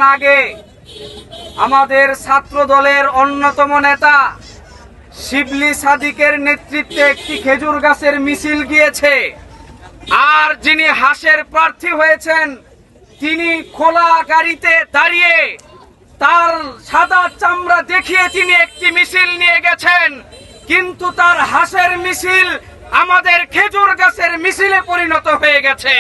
কিছুক্ষণ আগে আমাদের ছাত্র দলের অন্যতম নেতা শিবলি সাদিকের নেতৃত্বে একটি খেজুর গাছের মিছিল গিয়েছে। আর যিনি হাসের প্রার্থী হয়েছেন তিনি খোলা গাড়িতে দাঁড়িয়ে তার সাদা চামড়া দেখিয়ে তিনি একটি মিছিল নিয়ে গেছেন, কিন্তু তার হাসের মিছিল আমাদের খেজুর গাছের মিছিলে পরিণত হয়ে গেছে।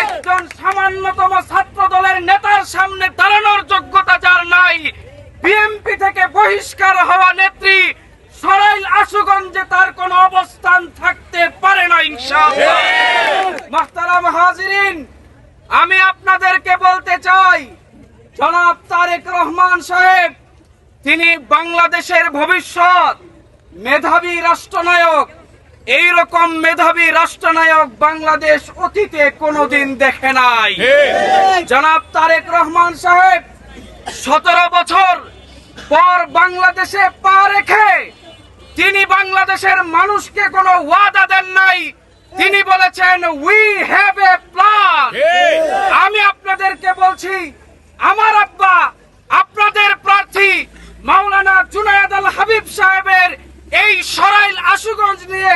একজন সামান্যতম ছাত্র দলের নেতার সামনে দাঁড়ানোর যোগ্যতা যার নাই, বিএনপি থেকে বহিষ্কার হওয়া নেত্রী সরাইল আশুগঞ্জে তার কোনো অবস্থান থাকতে পারে না ইনশাআল্লাহ। মুহতারাম হাজিরিন, আমি আপনাদেরকে বলতে চাই, জনাব তারেক রহমান সাহেব তিনি বাংলাদেশের ভবিষ্যৎ মেধাবী রাষ্ট্রনায়ক। এই রকম মেধাবী রাষ্ট্রনায়ক বাংলাদেশ অতীতে কোনোদিন দেখে নাই। জনাব তারেক রহমান সাহেব 17 বছর পর বাংলাদেশে পা রেখে তিনি বাংলাদেশের মানুষকে কোনো ওয়াদা দেন নাই। তিনি বলেছেন উই হ্যাভ এ প্ল্যান। আমি আপনাদেরকে বলছি, আমার আব্বা আপনাদের প্রার্থী মাওলানা জুনায়েদ আল হাবিব সাহেবের এই সরাইল আশুগঞ্জ নিয়ে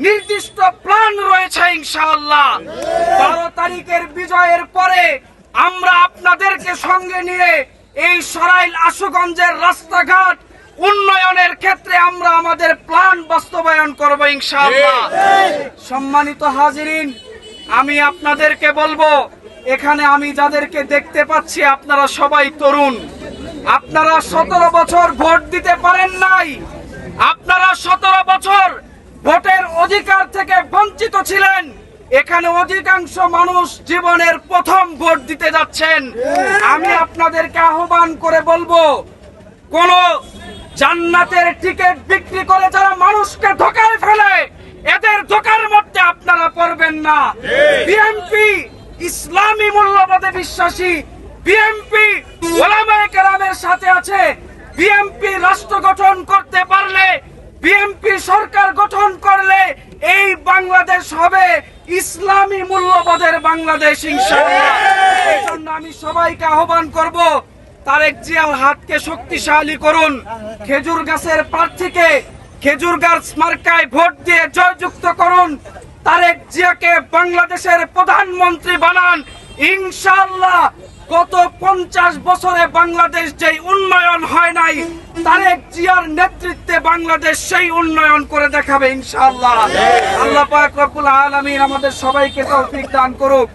নির্দিষ্ট প্ল্যান রয়েছে ইনশাআল্লাহ। 12 তারিখের বিজয়ের পরে আমরা আপনাদেরকে সঙ্গে নিয়ে এই সরাইল আশুগঞ্জের রাস্তাঘাট উন্নয়নের ক্ষেত্রে আমরা আমাদের প্ল্যান বাস্তবায়ন করব ইনশাআল্লাহ। সম্মানিত হাজিরিন, আমি আপনাদেরকে বলবো, এখানে আমি যাদেরকে দেখতে পাচ্ছি আপনারা সবাই তরুণ। আপনারা 17 বছর ভোট দিতে পারেন নাই। আপনারা 17 বছর ভোটের অধিকার থেকে বঞ্চিত ছিলেন। এখানে অধিকাংশ মানুষ জীবনের প্রথম ভোট দিতে যাচ্ছেন। আমি আপনাদেরকে আহ্বান করে বলবো, কোন জান্নাতের টিকিট বিক্রি করে যারা মানুষকে ধোঁকায় ফেলে এদের ধোঁকার মধ্যে আপনারা পড়বেন না। বিএনপি ইসলামী মূল্যবোধে বিশ্বাসী, বিএনপি ওলামায়ে কেরামের সাথে আছে। বিএনপি রাষ্ট্র গঠন করতে পারলে, বিএনপি সরকার গঠন করলে এই বাংলাদেশ হবে ইসলামী মূল্যবোধের বাংলাদেশ ইনশাআল্লাহ। এই জন্য আমি সবাইকে আহ্বান করব, তারেক জিয়ার হাতকে শক্তিশালী করুন। খেজুর গাছের প্রার্থীকে খেজুর গাছ মার্কায় ভোট দিয়ে জয়যুক্ত করুন। তারেক জিয়াকে বাংলাদেশের প্রধানমন্ত্রী বানান ইনশাআল্লাহ। গত 50 বছরে বাংলাদেশ যেই উন্নয়ন হয় নাই, তারেক জিয়ার নেতৃত্বে বাংলাদেশ সেই উন্নয়ন করে দেখাবে ইনশাআল্লাহ। আল্লাহ পাক রব্বুল আলামিন আমাদের সবাইকে তৌফিক দান করুক।